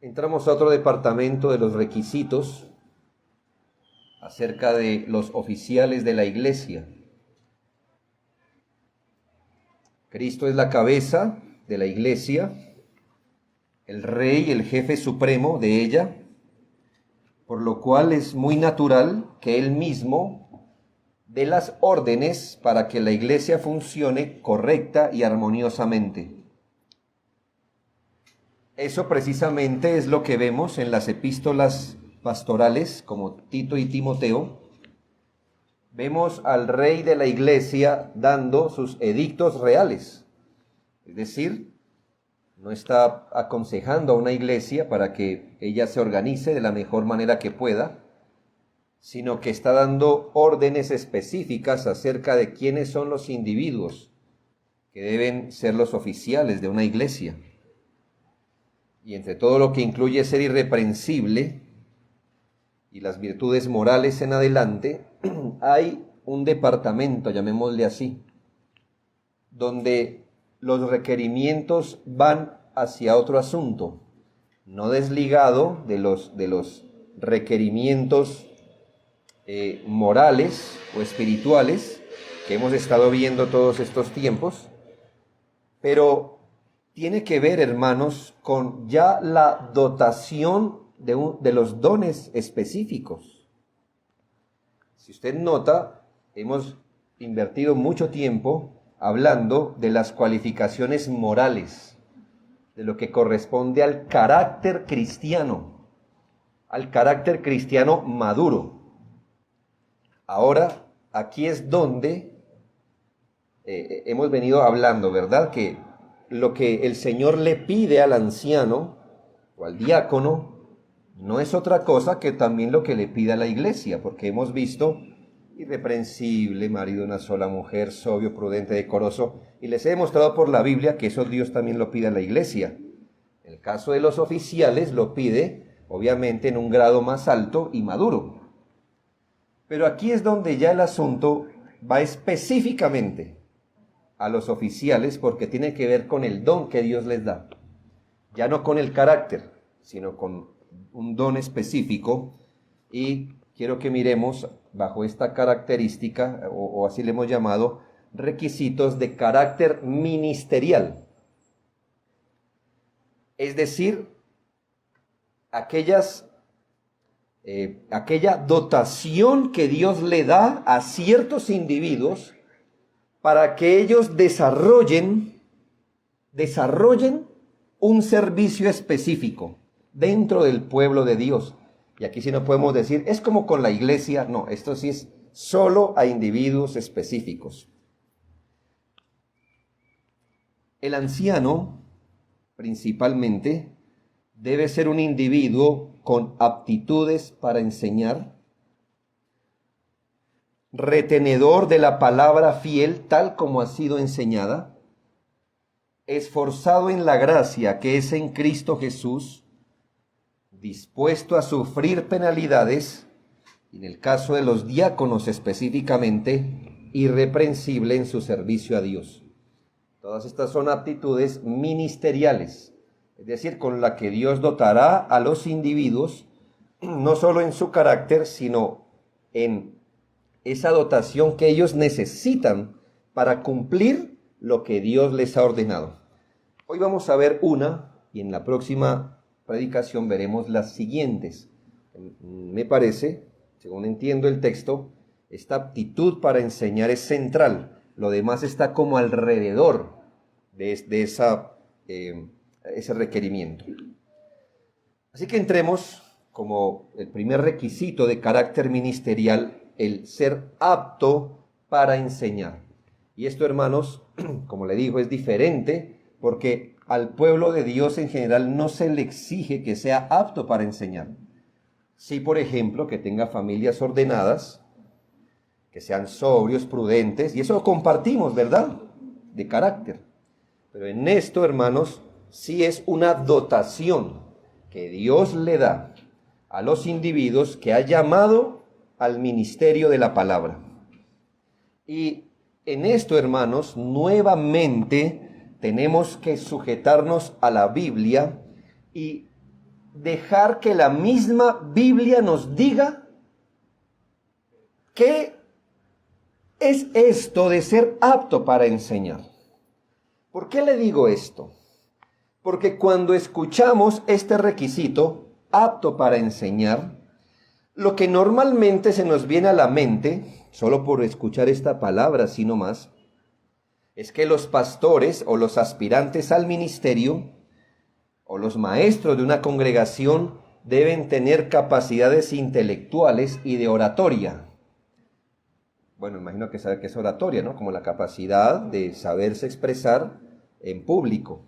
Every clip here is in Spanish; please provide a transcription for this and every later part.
Entramos a otro departamento de los requisitos acerca de los oficiales de la iglesia. Cristo es la cabeza de la iglesia, el rey, el jefe supremo de ella, por lo cual es muy natural que él mismo dé las órdenes para que la iglesia funcione correcta y armoniosamente. Eso precisamente es lo que vemos en las epístolas pastorales, como Tito y Timoteo. Vemos al rey de la iglesia dando sus edictos reales. Es decir, no está aconsejando a una iglesia para que ella se organice de la mejor manera que pueda, sino que está dando órdenes específicas acerca de quiénes son los individuos que deben ser los oficiales de una iglesia. Y entre todo lo que incluye ser irreprensible y las virtudes morales en adelante, hay un departamento, llamémosle así, donde los requerimientos van hacia otro asunto, no desligado de los requerimientos morales o espirituales que hemos estado viendo todos estos tiempos, pero tiene que ver, hermanos, con ya la dotación de los dones específicos. Si usted nota, hemos invertido mucho tiempo hablando de las cualificaciones morales, de lo que corresponde al carácter cristiano maduro. Ahora, aquí es donde hemos venido hablando, ¿verdad? Que lo que el Señor le pide al anciano o al diácono no es otra cosa que también lo que le pide a la iglesia, porque hemos visto irreprensible, marido de una sola mujer, sobrio, prudente, decoroso, y les he demostrado por la Biblia que eso Dios también lo pide a la iglesia. En el caso de los oficiales lo pide, obviamente, en un grado más alto y maduro. Pero aquí es donde ya el asunto va específicamente a los oficiales, porque tiene que ver con el don que Dios les da, ya no con el carácter, sino con un don específico. Y quiero que miremos bajo esta característica, o así le hemos llamado, requisitos de carácter ministerial. Es decir, aquella dotación que Dios le da a ciertos individuos para que ellos desarrollen un servicio específico dentro del pueblo de Dios. Y aquí sí no podemos decir, es como con la iglesia. No, esto sí es solo a individuos específicos. El anciano, principalmente, debe ser un individuo con aptitudes para enseñar, retenedor de la palabra fiel tal como ha sido enseñada, esforzado en la gracia que es en Cristo Jesús, dispuesto a sufrir penalidades, y en el caso de los diáconos específicamente, irreprensible en su servicio a Dios. Todas estas son aptitudes ministeriales, es decir, con la que Dios dotará a los individuos, no solo en su carácter, sino en esa dotación que ellos necesitan para cumplir lo que Dios les ha ordenado. Hoy vamos a ver una, y en la próxima predicación veremos las siguientes. Me parece, según entiendo el texto, esta aptitud para enseñar es central. Lo demás está como alrededor de ese requerimiento. Así que entremos como el primer requisito de carácter ministerial, el ser apto para enseñar. Y esto, hermanos, como le digo, es diferente porque al pueblo de Dios en general no se le exige que sea apto para enseñar. Sí, por ejemplo, que tenga familias ordenadas, que sean sobrios, prudentes, y eso compartimos, ¿verdad? De carácter. Pero en esto, hermanos, sí es una dotación que Dios le da a los individuos que ha llamado al ministerio de la palabra. Y en esto, hermanos, nuevamente tenemos que sujetarnos a la Biblia y dejar que la misma Biblia nos diga qué es esto de ser apto para enseñar. ¿Por qué le digo esto? Porque cuando escuchamos este requisito, apto para enseñar, lo que normalmente se nos viene a la mente, solo por escuchar esta palabra, así nomás, es que los pastores o los aspirantes al ministerio o los maestros de una congregación deben tener capacidades intelectuales y de oratoria. Bueno, imagino que sabe qué es oratoria, ¿no? Como la capacidad de saberse expresar en público.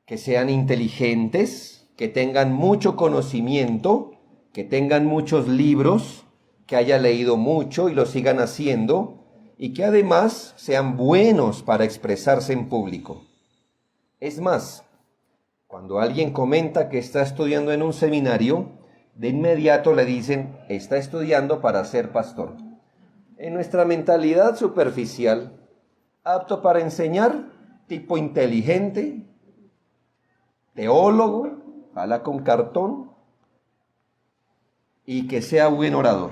Que sean inteligentes, que tengan mucho conocimiento, que tengan muchos libros, que haya leído mucho y lo sigan haciendo, y que además sean buenos para expresarse en público. Es más, cuando alguien comenta que está estudiando en un seminario, de inmediato le dicen, está estudiando para ser pastor. En nuestra mentalidad superficial, apto para enseñar, tipo inteligente, teólogo, habla con cartón, y que sea buen orador.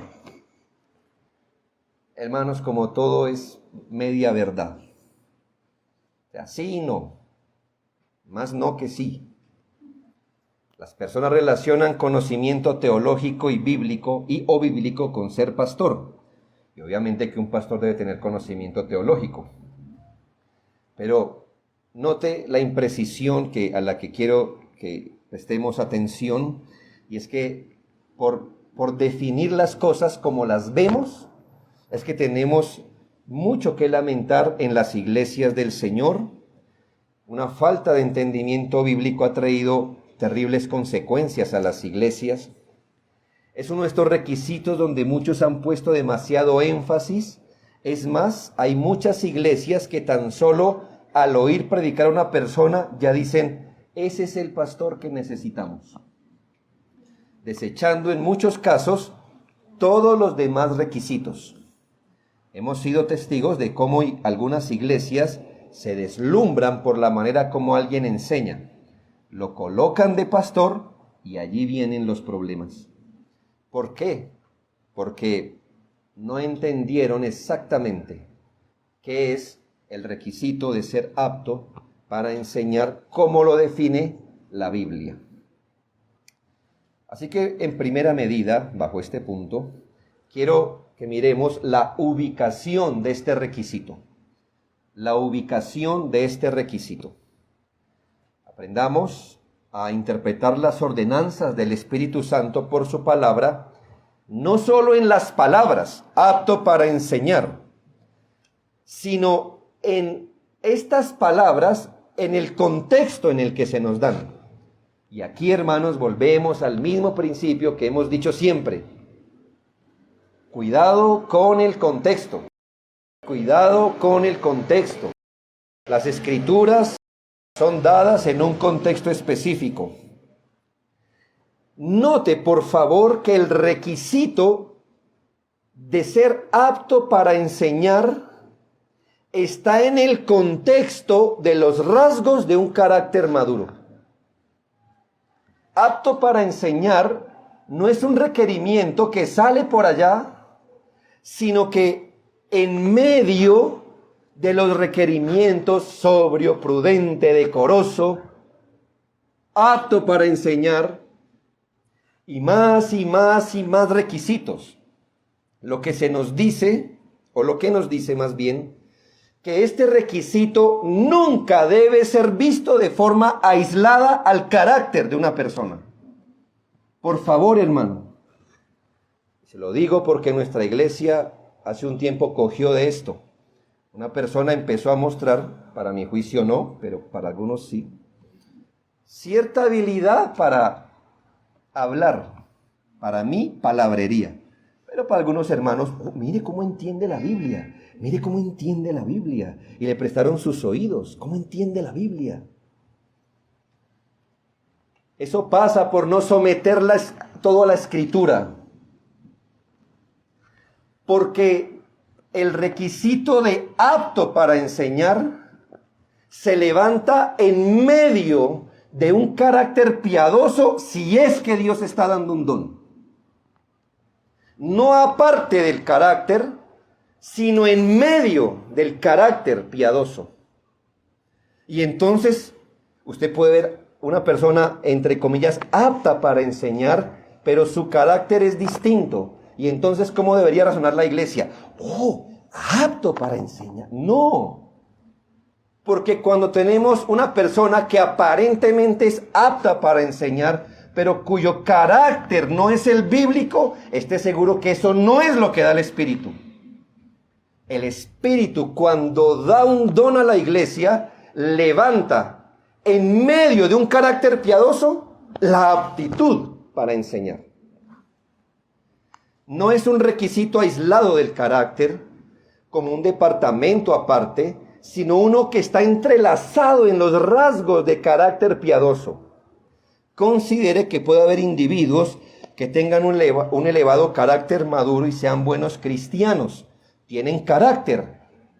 Hermanos, como todo es media verdad. O sea, sí y no. Más no que sí. Las personas relacionan conocimiento teológico y bíblico o bíblico con ser pastor. Y obviamente que un pastor debe tener conocimiento teológico. Pero note la imprecisión a la que quiero que prestemos atención, y es que por definir las cosas como las vemos, es que tenemos mucho que lamentar en las iglesias del Señor. Una falta de entendimiento bíblico ha traído terribles consecuencias a las iglesias. Es uno de estos requisitos donde muchos han puesto demasiado énfasis. Es más, hay muchas iglesias que tan solo al oír predicar a una persona ya dicen, ese es el pastor que necesitamos. Desechando en muchos casos todos los demás requisitos. Hemos sido testigos de cómo algunas iglesias se deslumbran por la manera como alguien enseña. Lo colocan de pastor y allí vienen los problemas. ¿Por qué? Porque no entendieron exactamente qué es el requisito de ser apto para enseñar como lo define la Biblia. Así que en primera medida, bajo este punto, quiero que miremos la ubicación de este requisito. La ubicación de este requisito. Aprendamos a interpretar las ordenanzas del Espíritu Santo por su palabra, no solo en las palabras, apto para enseñar, sino en estas palabras, en el contexto en el que se nos dan. Y aquí, hermanos, volvemos al mismo principio que hemos dicho siempre. Cuidado con el contexto. Cuidado con el contexto. Las escrituras son dadas en un contexto específico. Note, por favor, que el requisito de ser apto para enseñar está en el contexto de los rasgos de un carácter maduro. Apto para enseñar no es un requerimiento que sale por allá, sino que en medio de los requerimientos, sobrio, prudente, decoroso, apto para enseñar, y más y más y más requisitos. Lo que se nos dice, o lo que nos dice más bien, que este requisito nunca debe ser visto de forma aislada al carácter de una persona. Por favor, hermano. Se lo digo porque nuestra iglesia hace un tiempo cogió de esto. Una persona empezó a mostrar, para mi juicio no, pero para algunos sí, cierta habilidad para hablar. Para mí, palabrería. Pero para algunos hermanos, mire cómo entiende la Biblia. Mire cómo entiende la Biblia. Y le prestaron sus oídos. ¿Cómo entiende la Biblia? Eso pasa por no someter todo a la Escritura. Porque el requisito de apto para enseñar se levanta en medio de un carácter piadoso si es que Dios está dando un don. No aparte del carácter, sino en medio del carácter piadoso. Y entonces usted puede ver una persona, entre comillas, apta para enseñar, pero su carácter es distinto. Y entonces, ¿cómo debería razonar la iglesia? Oh, apto para enseñar. No. Porque cuando tenemos una persona que aparentemente es apta para enseñar, pero cuyo carácter no es el bíblico, esté seguro que eso no es lo que da el Espíritu. El Espíritu, cuando da un don a la iglesia, levanta en medio de un carácter piadoso la aptitud para enseñar. No es un requisito aislado del carácter, como un departamento aparte, sino uno que está entrelazado en los rasgos de carácter piadoso. Considere que puede haber individuos que tengan un elevado carácter maduro y sean buenos cristianos. Tienen carácter.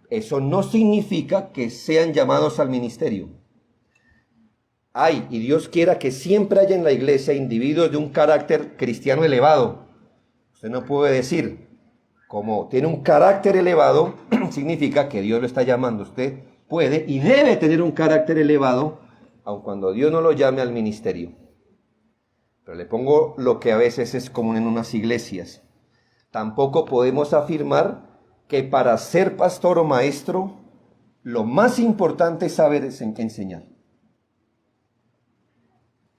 Eso no significa que sean llamados al ministerio. Hay, y Dios quiera que siempre haya en la iglesia individuos de un carácter cristiano elevado. Usted no puede decir, como tiene un carácter elevado, significa que Dios lo está llamando. Usted puede y debe tener un carácter elevado, aun cuando Dios no lo llame al ministerio. Pero le pongo lo que a veces es común en unas iglesias. Tampoco podemos afirmar que para ser pastor o maestro, lo más importante es saber enseñar.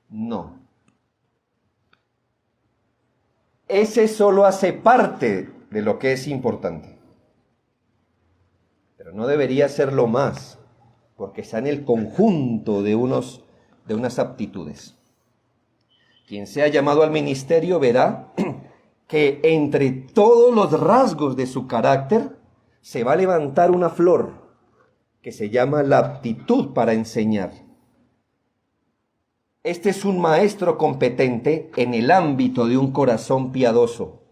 No. Ese solo hace parte de lo que es importante. Pero no debería ser lo más, porque está en el conjunto de unas aptitudes. Quien sea llamado al ministerio verá que entre todos los rasgos de su carácter se va a levantar una flor que se llama la aptitud para enseñar. Este es un maestro competente en el ámbito de un corazón piadoso.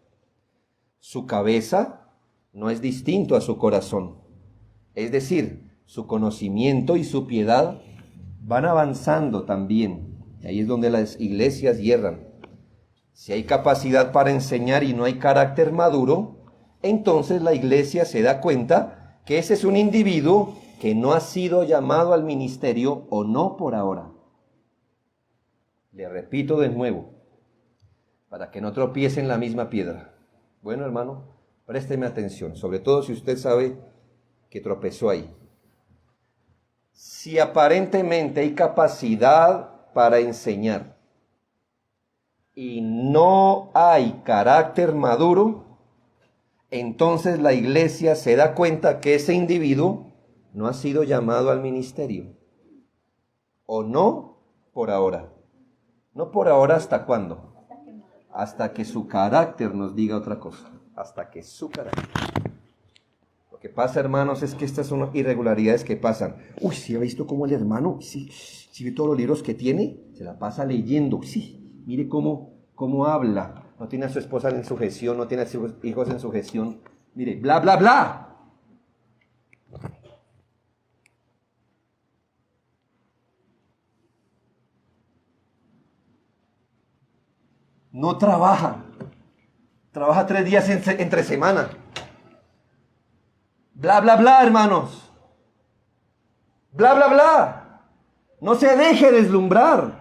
Su cabeza no es distinto a su corazón. Es decir, su conocimiento y su piedad van avanzando también. Y ahí es donde las iglesias hierran. Si hay capacidad para enseñar y no hay carácter maduro, entonces la iglesia se da cuenta que ese es un individuo que no ha sido llamado al ministerio o no por ahora. Le repito de nuevo, para que no tropiece en la misma piedra. Bueno, hermano, présteme atención, sobre todo si usted sabe que tropezó ahí. Si aparentemente hay capacidad para enseñar y no hay carácter maduro, entonces la iglesia se da cuenta que ese individuo no ha sido llamado al ministerio. O no por ahora. No por ahora, ¿hasta cuándo? Hasta que su carácter nos diga otra cosa. Hasta que su carácter. Lo que pasa, hermanos, es que estas son irregularidades que pasan. Uy, ¿sí ha visto cómo el hermano? Sí, ve todos los libros que tiene. Se la pasa leyendo. Sí, mire cómo habla. No tiene a su esposa en sujeción, no tiene a sus hijos en sujeción. Mire, bla, bla, bla. No trabaja. Trabaja 3 días entre semana. Bla, bla, bla, hermanos. Bla, bla, bla. No se deje deslumbrar.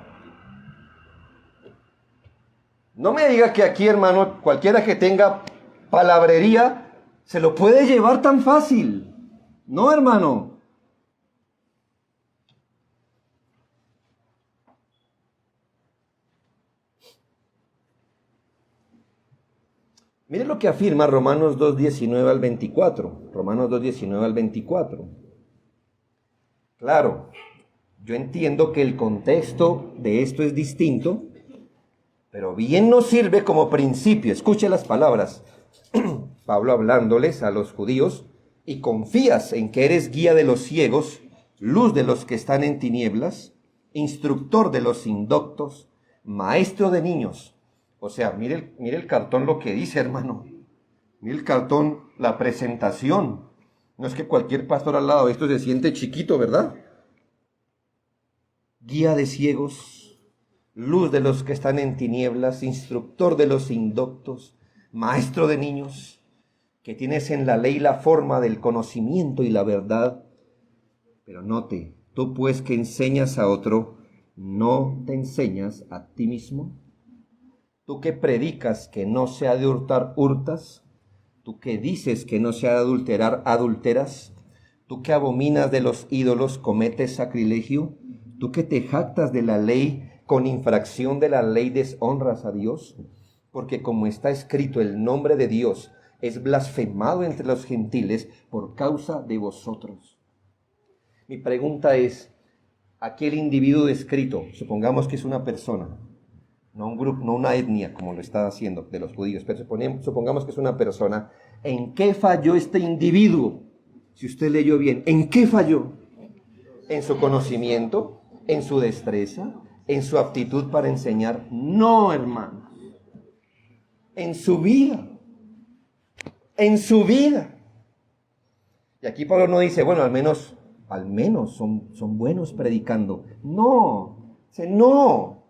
No me diga que aquí, hermano, cualquiera que tenga palabrería se lo puede llevar tan fácil. No, hermano. Mire lo que afirma Romanos 2:19 al 24. Romanos 2:19 al 24. Claro, yo entiendo que el contexto de esto es distinto, pero bien nos sirve como principio. Escuche las palabras. Pablo hablándoles a los judíos: y confías en que eres guía de los ciegos, luz de los que están en tinieblas, instructor de los indoctos, maestro de niños. O sea, mire el cartón lo que dice, hermano. Mire el cartón, la presentación. No es que cualquier pastor al lado de esto se siente chiquito, ¿verdad? guía de ciegos, luz de los que están en tinieblas, instructor de los indoctos, maestro de niños, que tienes en la ley la forma del conocimiento y la verdad. Pero note, tú pues que enseñas a otro, ¿no te enseñas a ti mismo? Tú que predicas que no se ha de hurtar, hurtas. Tú que dices que no se ha de adulterar, adulteras. Tú que abominas de los ídolos, cometes sacrilegio. Tú que te jactas de la ley, con infracción de la ley deshonras a Dios. Porque como está escrito, el nombre de Dios es blasfemado entre los gentiles por causa de vosotros. Mi pregunta es, aquel individuo descrito, supongamos que es una persona, no un grupo, no una etnia como lo está haciendo de los judíos, pero supongamos que es una persona, ¿en qué falló este individuo? Si usted leyó bien, ¿en qué falló? ¿En su conocimiento? ¿En su destreza? ¿En su aptitud para enseñar? No, hermanos. En su vida. En su vida. Y aquí Pablo no dice, bueno, al menos son buenos predicando. No, no.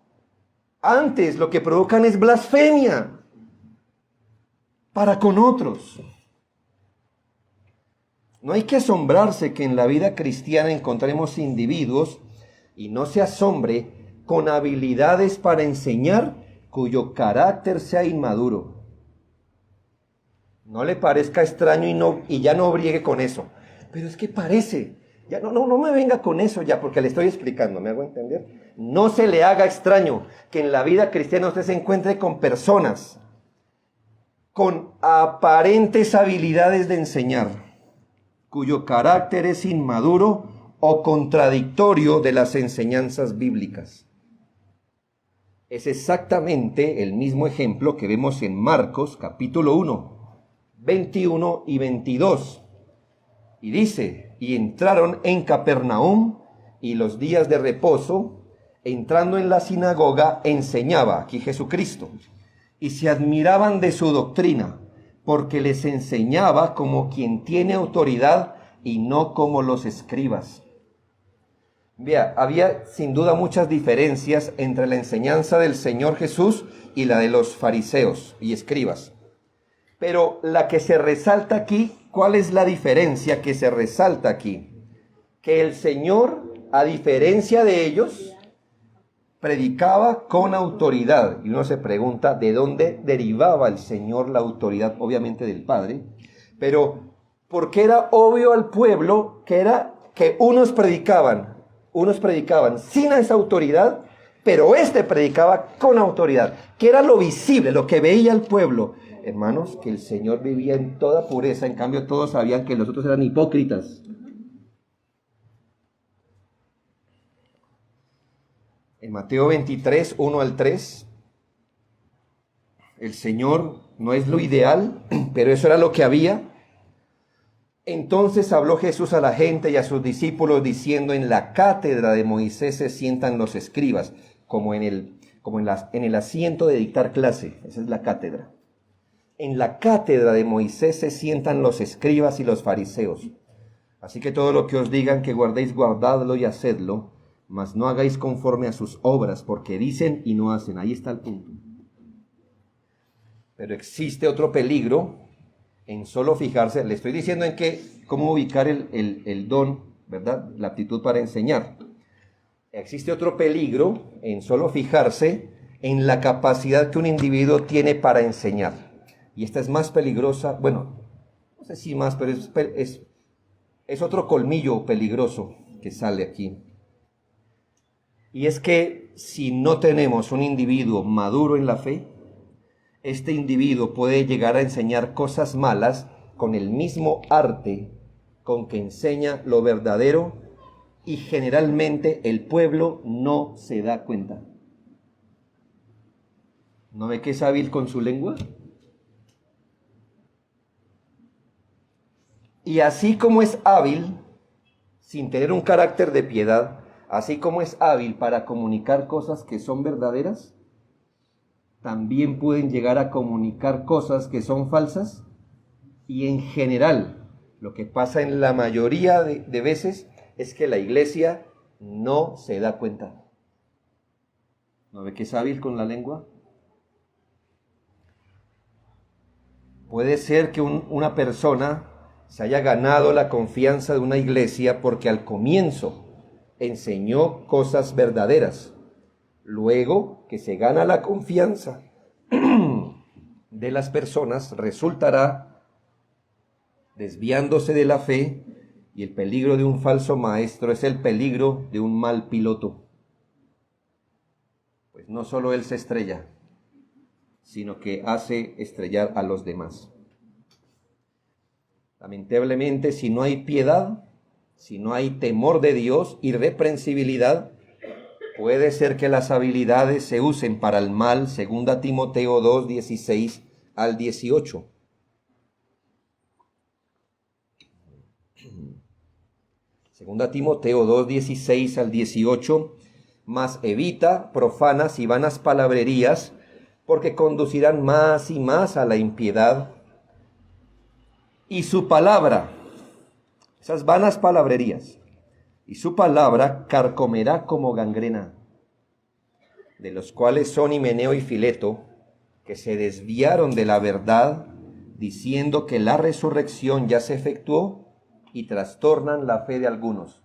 Antes lo que provocan es blasfemia para con otros. No hay que asombrarse que en la vida cristiana encontremos individuos, y no se asombre, con habilidades para enseñar cuyo carácter sea inmaduro. No le parezca extraño y ya no briegue con eso. Pero es que parece. Ya no me venga con eso ya, porque le estoy explicando, ¿me hago entender? No se le haga extraño que en la vida cristiana usted se encuentre con personas con aparentes habilidades de enseñar, cuyo carácter es inmaduro o contradictorio de las enseñanzas bíblicas. Es exactamente el mismo ejemplo que vemos en Marcos capítulo 1, 21 y 22. Y dice, y entraron en Capernaum, y los días de reposo, entrando en la sinagoga, enseñaba, aquí Jesucristo, y se admiraban de su doctrina, porque les enseñaba como quien tiene autoridad y no como los escribas. Vea, había sin duda muchas diferencias entre la enseñanza del Señor Jesús y la de los fariseos y escribas. Pero la que se resalta aquí, ¿cuál es la diferencia que se resalta aquí? Que el Señor, a diferencia de ellos, predicaba con autoridad. Y uno se pregunta de dónde derivaba el Señor la autoridad, obviamente del Padre, pero porque era obvio al pueblo que unos predicaban sin esa autoridad, pero este predicaba con autoridad, que era lo visible, lo que veía el pueblo. Hermanos, que el Señor vivía en toda pureza, en cambio todos sabían que los otros eran hipócritas. En Mateo 23, 1 al 3, el Señor no es lo ideal, pero eso era lo que había. Entonces habló Jesús a la gente y a sus discípulos diciendo, en la cátedra de Moisés se sientan los escribas, como en el asiento de dictar clase. Esa es la cátedra. En la cátedra de Moisés se sientan los escribas y los fariseos. Así que todo lo que os digan que guardéis, guardadlo y hacedlo, mas no hagáis conforme a sus obras, porque dicen y no hacen. Ahí está el punto. Pero existe otro peligro en solo fijarse. Le estoy diciendo cómo ubicar el don, ¿verdad? La aptitud para enseñar. Existe otro peligro en solo fijarse en la capacidad que un individuo tiene para enseñar. Y esta es más peligrosa, bueno, no sé si más, pero es otro colmillo peligroso que sale aquí. Y es que si no tenemos un individuo maduro en la fe, este individuo puede llegar a enseñar cosas malas con el mismo arte con que enseña lo verdadero, y generalmente el pueblo no se da cuenta. ¿No ve que es hábil con su lengua? Y así como es hábil, sin tener un carácter de piedad, así como es hábil para comunicar cosas que son verdaderas, también pueden llegar a comunicar cosas que son falsas. Y en general, lo que pasa en la mayoría de veces es que la iglesia no se da cuenta. ¿No ve que es hábil con la lengua? Puede ser que una persona se haya ganado la confianza de una iglesia porque al comienzo enseñó cosas verdaderas. Luego que se gana la confianza de las personas, resultará desviándose de la fe, y el peligro de un falso maestro es el peligro de un mal piloto. Pues no solo él se estrella, sino que hace estrellar a los demás. Lamentablemente, si no hay piedad, si no hay temor de Dios, irreprensibilidad, puede ser que las habilidades se usen para el mal. 2 Timoteo 2, 16 al 18. Segunda Timoteo 2, 16 al 18. Mas evita profanas y vanas palabrerías, porque conducirán más y más a la impiedad. Y su palabra, esas vanas palabrerías, y su palabra carcomerá como gangrena, de los cuales son Himeneo y Fileto, que se desviaron de la verdad, diciendo que la resurrección ya se efectuó, y trastornan la fe de algunos.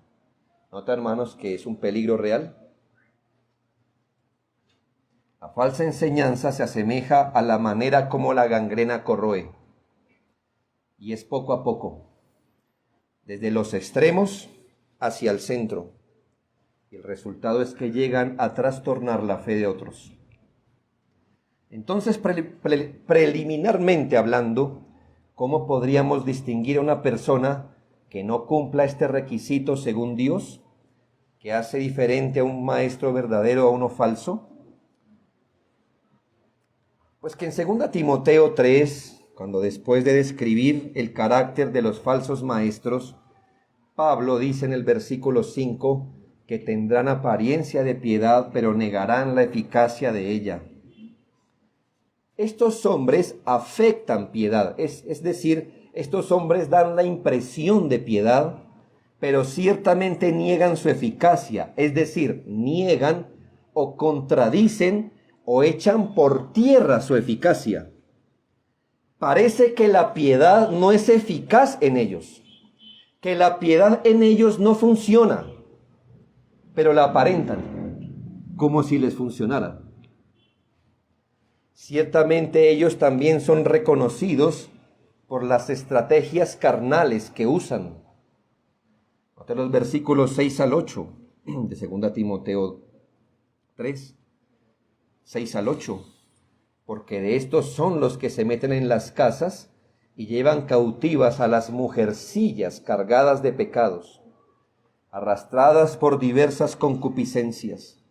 ¿Nota, hermanos, que es un peligro real? La falsa enseñanza se asemeja a la manera como la gangrena corroe, y es poco a poco, desde los extremos hacia el centro, y el resultado es que llegan a trastornar la fe de otros. Entonces, preliminarmente hablando, ¿cómo podríamos distinguir a una persona que no cumpla este requisito según Dios, que hace diferente a un maestro verdadero a uno falso? Pues que en 2 Timoteo 3, cuando después de describir el carácter de los falsos maestros, Pablo dice en el versículo 5 que tendrán apariencia de piedad, pero negarán la eficacia de ella. Estos hombres afectan piedad, es decir, estos hombres dan la impresión de piedad, pero ciertamente niegan su eficacia, es decir, niegan o contradicen o echan por tierra su eficacia. Parece que la piedad no es eficaz en ellos, que la piedad en ellos no funciona, pero la aparentan como si les funcionara. Ciertamente ellos también son reconocidos por las estrategias carnales que usan. Note los versículos 6 al 8 de 2 Timoteo 3, 6 al 8. Porque de estos son los que se meten en las casas y llevan cautivas a las mujercillas cargadas de pecados, arrastradas por diversas concupiscencias.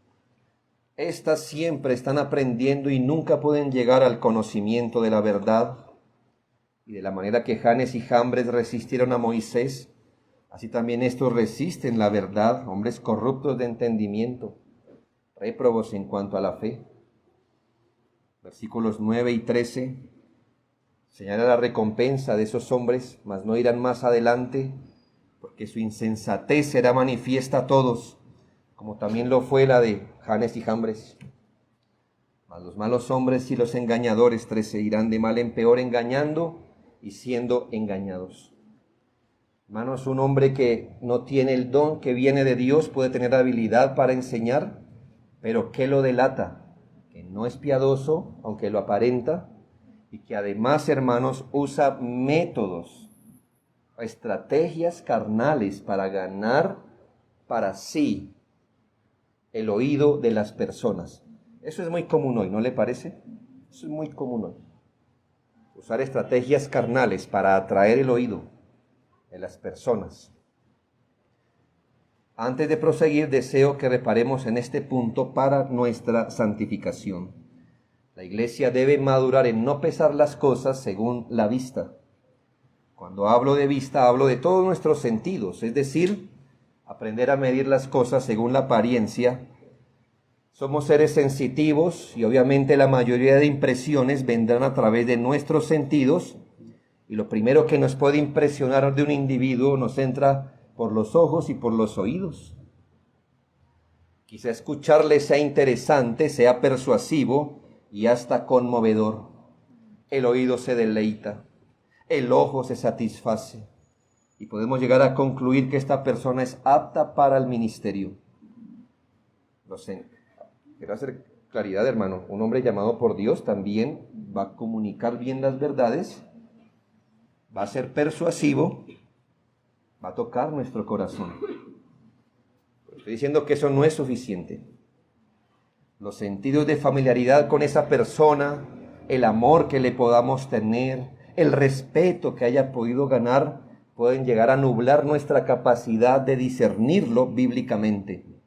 Estas siempre están aprendiendo y nunca pueden llegar al conocimiento de la verdad. Y de la manera que Janes y Jambres resistieron a Moisés, así también estos resisten la verdad, hombres corruptos de entendimiento, réprobos en cuanto a la fe. Versículos 9 y 13 señala la recompensa de esos hombres, mas no irán más adelante, porque su insensatez será manifiesta a todos, como también lo fue la de Janes y Jambres. Mas los malos hombres y los engañadores 13 irán de mal en peor, engañando y siendo engañados. Hermanos, un hombre que no tiene el don que viene de Dios puede tener habilidad para enseñar, pero ¿qué lo delata? Que no es piadoso, aunque lo aparenta, y que además, hermanos, usa métodos, estrategias carnales para ganar para sí el oído de las personas. Eso es muy común hoy, ¿no le parece? Eso es muy común hoy. Usar estrategias carnales para atraer el oído de las personas. Antes de proseguir, deseo que reparemos en este punto para nuestra santificación. La iglesia debe madurar en no pesar las cosas según la vista. Cuando hablo de vista, hablo de todos nuestros sentidos, es decir, aprender a medir las cosas según la apariencia. Somos seres sensitivos y obviamente la mayoría de impresiones vendrán a través de nuestros sentidos, y lo primero que nos puede impresionar de un individuo nos entra por los ojos y por los oídos. Quizá escucharle sea interesante, sea persuasivo y hasta conmovedor. El oído se deleita, el ojo se satisface y podemos llegar a concluir que esta persona es apta para el ministerio. Lo sé. Quiero hacer claridad, hermano. Un hombre llamado por Dios también va a comunicar bien las verdades, va a ser persuasivo, va a tocar nuestro corazón. Estoy diciendo que eso no es suficiente. Los sentidos de familiaridad con esa persona, el amor que le podamos tener, el respeto que haya podido ganar, pueden llegar a nublar nuestra capacidad de discernirlo bíblicamente.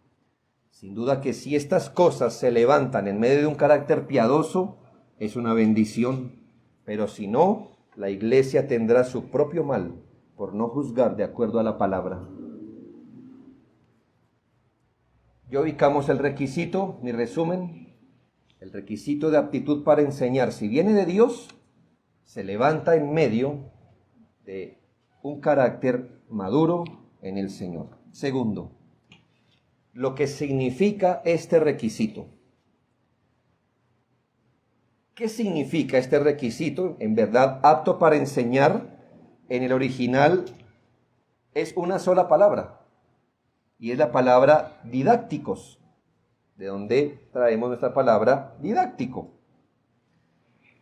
Sin duda que si estas cosas se levantan en medio de un carácter piadoso, es una bendición. Pero si no, la iglesia tendrá su propio mal por no juzgar de acuerdo a la palabra. Ya ubicamos el requisito, mi resumen. El requisito de aptitud para enseñar, si viene de Dios, se levanta en medio de un carácter maduro en el Señor. Segundo, lo que significa este requisito. ¿Qué significa este requisito? En verdad, apto para enseñar, en el original es una sola palabra, y es la palabra didácticos, de donde traemos nuestra palabra didáctico.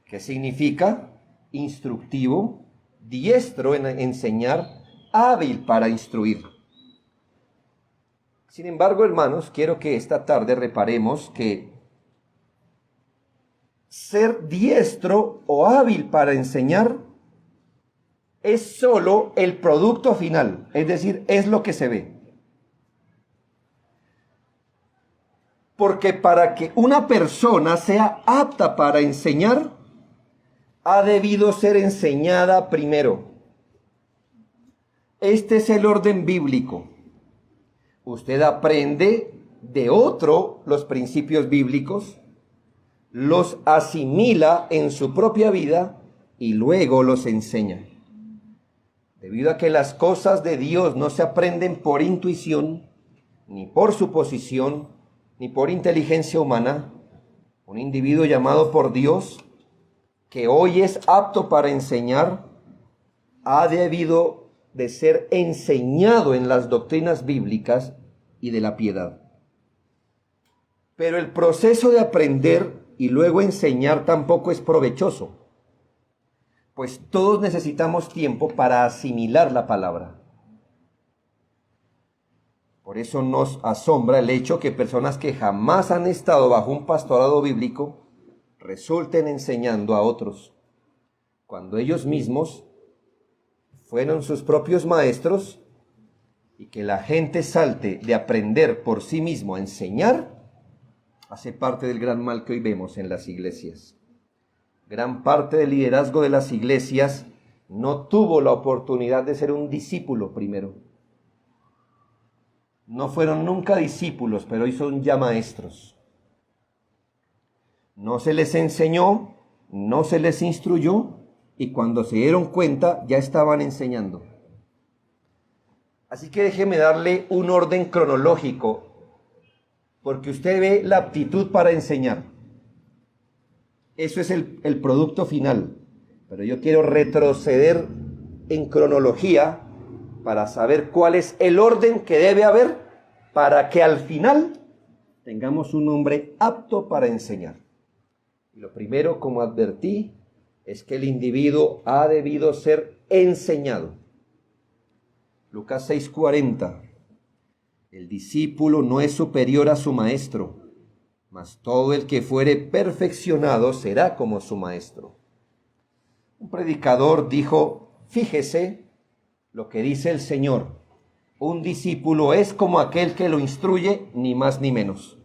¿Qué significa? Instructivo, diestro en enseñar, hábil para instruir. Sin embargo, hermanos, quiero que esta tarde reparemos que ser diestro o hábil para enseñar es solo el producto final, es decir, es lo que se ve. Porque para que una persona sea apta para enseñar, ha debido ser enseñada primero. Este es el orden bíblico. Usted aprende de otro los principios bíblicos, los asimila en su propia vida y luego los enseña. Debido a que las cosas de Dios no se aprenden por intuición, ni por suposición, ni por inteligencia humana, un individuo llamado por Dios, que hoy es apto para enseñar, ha debido de ser enseñado en las doctrinas bíblicas y de la piedad. Pero el proceso de aprender y luego enseñar tampoco es provechoso, pues todos necesitamos tiempo para asimilar la palabra. Por eso nos asombra el hecho que personas que jamás han estado bajo un pastorado bíblico resulten enseñando a otros, cuando ellos mismos fueron sus propios maestros, y que la gente salte de aprender por sí mismo a enseñar, hace parte del gran mal que hoy vemos en las iglesias. Gran parte del liderazgo de las iglesias no tuvo la oportunidad de ser un discípulo primero. No fueron nunca discípulos, pero hoy son ya maestros. No se les enseñó, no se les instruyó, y cuando se dieron cuenta ya estaban enseñando. Así que déjeme darle un orden cronológico, porque usted ve la aptitud para enseñar. Eso es el producto final, pero yo quiero retroceder en cronología para saber cuál es el orden que debe haber para que al final tengamos un hombre apto para enseñar. Y lo primero, como advertí, es que el individuo ha debido ser enseñado. Lucas 6:40. El discípulo no es superior a su maestro, mas todo el que fuere perfeccionado será como su maestro. Un predicador dijo: fíjese lo que dice el Señor. Un discípulo es como aquel que lo instruye, ni más ni menos.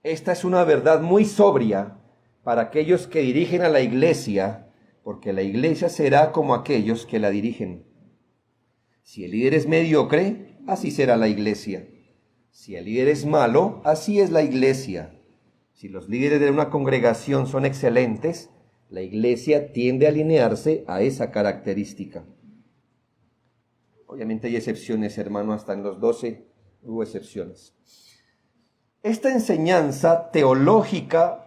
Esta es una verdad muy sobria para aquellos que dirigen a la iglesia, porque la iglesia será como aquellos que la dirigen. Si el líder es mediocre, así será la iglesia. Si el líder es malo, así es la iglesia. Si los líderes de una congregación son excelentes, la iglesia tiende a alinearse a esa característica. Obviamente hay excepciones, hermano, hasta en los 12 hubo excepciones. Esta enseñanza teológica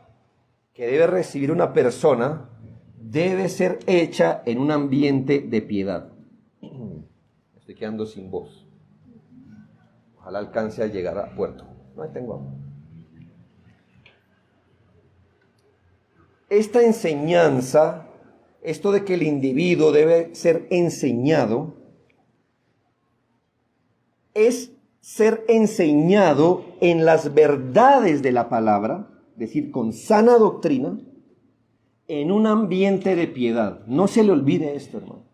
que debe recibir una persona debe ser hecha en un ambiente de piedad. Estoy quedando sin voz. Ojalá alcance a llegar a puerto. No, ahí tengo agua. Esta enseñanza, esto de que el individuo debe ser enseñado, es ser enseñado en las verdades de la palabra, es decir, con sana doctrina, en un ambiente de piedad. No se le olvide esto, hermano.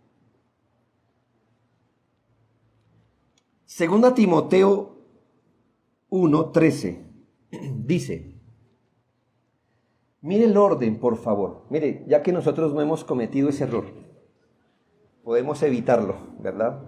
Segunda Timoteo 1:13 dice, mire el orden, por favor. Mire, ya que nosotros no hemos cometido ese error, podemos evitarlo, ¿verdad?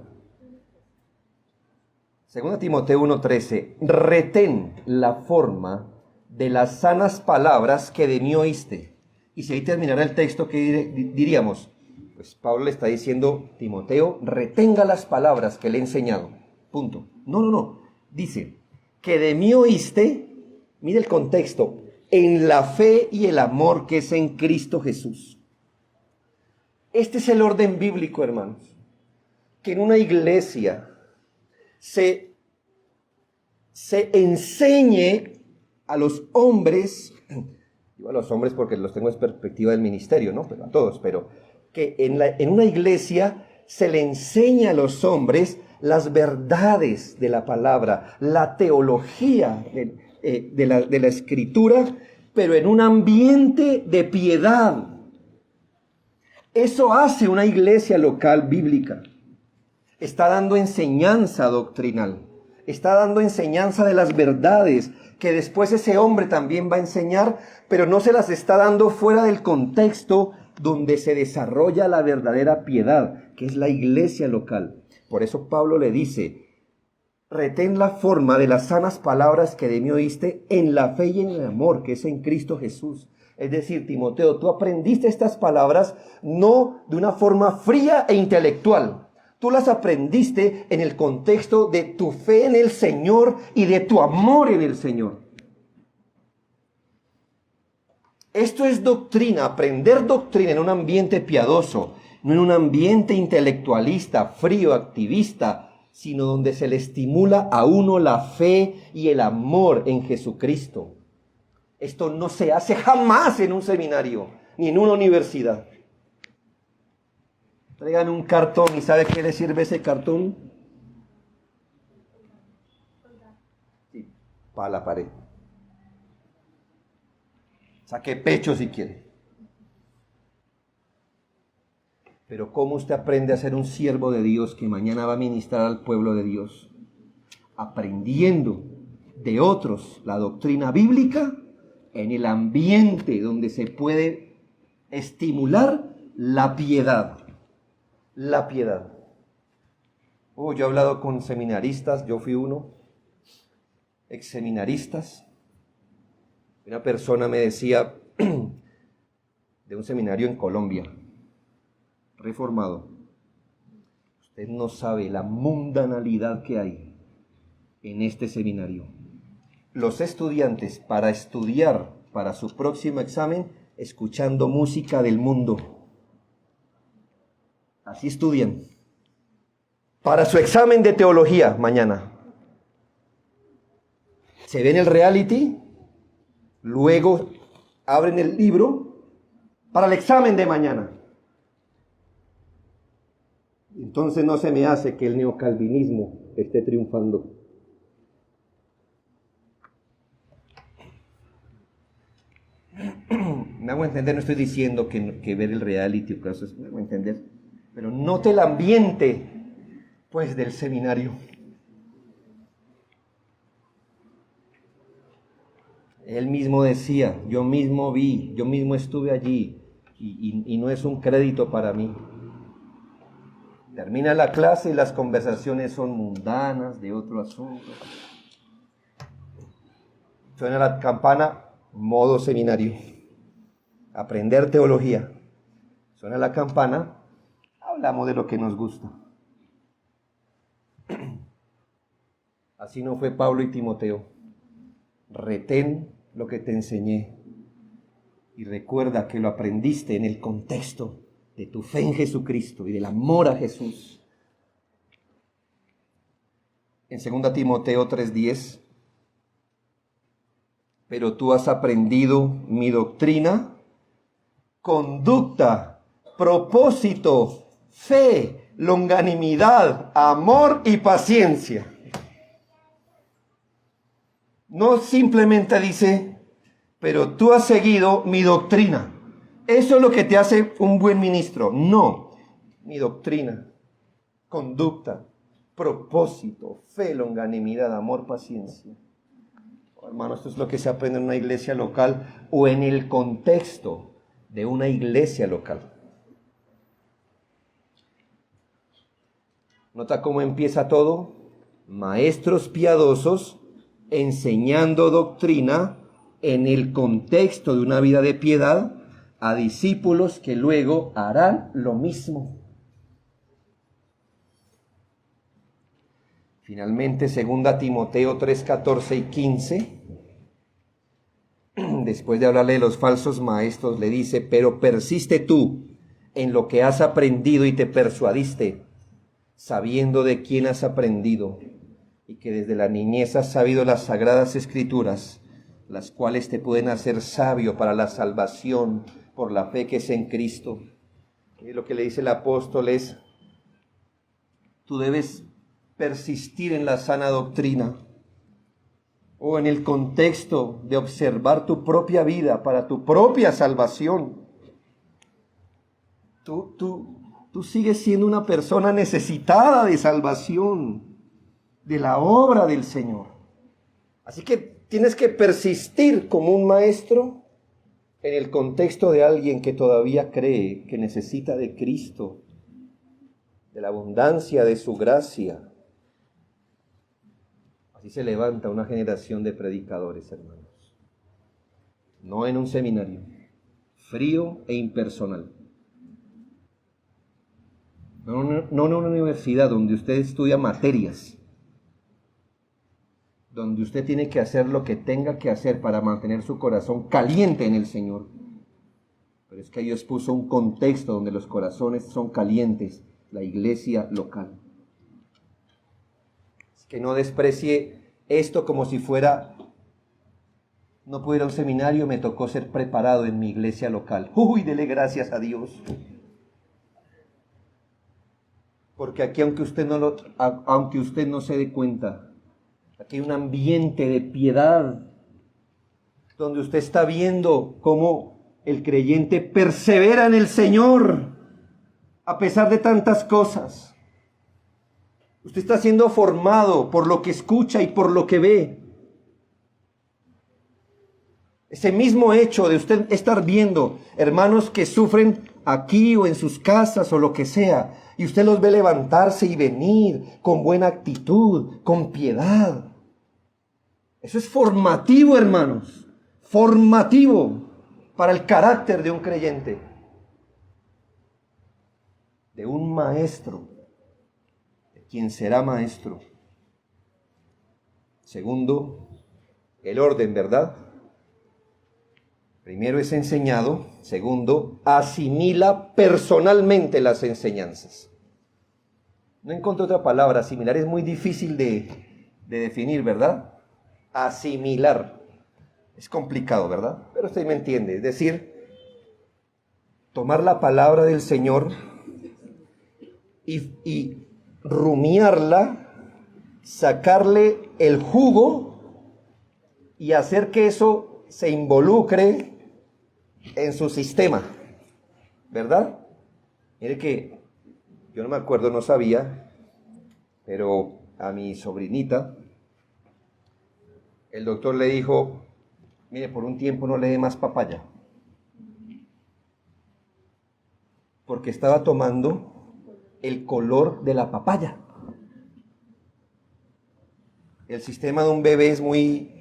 Segunda Timoteo 1:13, retén la forma de las sanas palabras que de mí oíste. Y si ahí terminara el texto, ¿qué diríamos? Pues Pablo le está diciendo, Timoteo, retenga las palabras que le he enseñado. Punto. No. Dice, que de mí oíste, mire el contexto, en la fe y el amor que es en Cristo Jesús. Este es el orden bíblico, hermanos. Que en una iglesia se enseñe a los hombres, digo a los hombres porque los tengo en perspectiva del ministerio, ¿no? Pero a todos, pero que en una iglesia se le enseña a los hombres las verdades de la palabra, la teología de la escritura, pero en un ambiente de piedad. Eso hace una iglesia local bíblica. Está dando enseñanza doctrinal, está dando enseñanza de las verdades que después ese hombre también va a enseñar, pero no se las está dando fuera del contexto donde se desarrolla la verdadera piedad, que es la iglesia local. Por eso Pablo le dice, retén la forma de las sanas palabras que de mí oíste en la fe y en el amor que es en Cristo Jesús. Es decir, Timoteo, tú aprendiste estas palabras no de una forma fría e intelectual. Tú las aprendiste en el contexto de tu fe en el Señor y de tu amor en el Señor. Esto es doctrina, aprender doctrina en un ambiente piadoso, no en un ambiente intelectualista, frío, activista, sino donde se le estimula a uno la fe y el amor en Jesucristo. Esto no se hace jamás en un seminario, ni en una universidad. Traigan un cartón y ¿sabe qué le sirve ese cartón? Sí, para la pared. Saque pecho si quiere. Pero ¿cómo usted aprende a ser un siervo de Dios que mañana va a ministrar al pueblo de Dios? Aprendiendo de otros la doctrina bíblica en el ambiente donde se puede estimular la piedad. La piedad. Yo he hablado con seminaristas, yo fui uno, ex seminaristas. Una persona me decía de un seminario en Colombia, reformado, usted no sabe la mundanalidad que hay en este seminario. Los estudiantes para estudiar para su próximo examen, escuchando música del mundo. Así estudian. Para su examen de teología mañana. Se ven el reality, luego abren el libro para el examen de mañana. Entonces no se me hace que el neocalvinismo esté triunfando. Me hago entender, no estoy diciendo que ver el reality o cosas, me hago entender, pero note el ambiente, pues, del seminario. Él mismo decía, yo mismo vi, yo mismo estuve allí, y no es un crédito para mí. Termina la clase y las conversaciones son mundanas, de otro asunto. Suena la campana, modo seminario. Aprender teología. Suena la campana, hablamos de lo que nos gusta. Así no fue Pablo y Timoteo. retén lo que te enseñé y recuerda que lo aprendiste en el contexto de tu fe en Jesucristo y del amor a Jesús. En 2 Timoteo 3:10, pero tú has aprendido mi doctrina, conducta, propósito, fe, longanimidad, amor y paciencia. No simplemente dice, pero tú has seguido mi doctrina. Eso es lo que te hace un buen ministro. No, mi doctrina, conducta, propósito, fe, longanimidad, amor, paciencia. Hermano, esto es lo que se aprende en una iglesia local o en el contexto de una iglesia local. ¿Nota cómo empieza todo? Maestros piadosos enseñando doctrina en el contexto de una vida de piedad a discípulos que luego harán lo mismo. Finalmente, 2 Timoteo 3:14 y 15, después de hablarle de los falsos maestros, le dice, pero persiste tú en lo que has aprendido y te persuadiste, sabiendo de quién has aprendido, y que desde la niñez has sabido las sagradas escrituras, las cuales te pueden hacer sabio para la salvación por la fe que es en Cristo. Y lo que le dice el apóstol es, tú debes persistir en la sana doctrina o en el contexto de observar tu propia vida para tu propia salvación. Tú sigues siendo una persona necesitada de salvación, de la obra del Señor. Así que tienes que persistir como un maestro en el contexto de alguien que todavía cree que necesita de Cristo, de la abundancia de su gracia. Así se levanta una generación de predicadores, hermanos. No en un seminario, frío e impersonal. No en una universidad donde usted estudia materias, donde usted tiene que hacer lo que tenga que hacer para mantener su corazón caliente en el Señor. Pero es que Dios puso un contexto donde los corazones son calientes, la iglesia local. Es que no desprecie esto como si fuera, no pude ir a un seminario, me tocó ser preparado en mi iglesia local. Uy, dele gracias a Dios. Porque aquí, aunque usted no se dé cuenta, aquí hay un ambiente de piedad, donde usted está viendo cómo el creyente persevera en el Señor, a pesar de tantas cosas. Usted está siendo formado por lo que escucha y por lo que ve. Ese mismo hecho de usted estar viendo hermanos que sufren aquí o en sus casas o lo que sea, y usted los ve levantarse y venir con buena actitud, con piedad. Eso es formativo, hermanos, formativo para el carácter de un creyente, de un maestro, de quien será maestro. Segundo, el orden, ¿verdad? Primero es enseñado. Segundo, asimila personalmente las enseñanzas. No encontré otra palabra. Asimilar es muy difícil de definir, ¿verdad? Asimilar. Es complicado, ¿verdad? Pero usted me entiende. Es decir, tomar la palabra del Señor y rumiarla, sacarle el jugo y hacer que eso se involucre en su sistema, ¿verdad? Mire que yo no me acuerdo, no sabía, pero a mi sobrinita el doctor le dijo, mire, por un tiempo no le dé más papaya, porque estaba tomando el color de la papaya. El sistema de un bebé es muy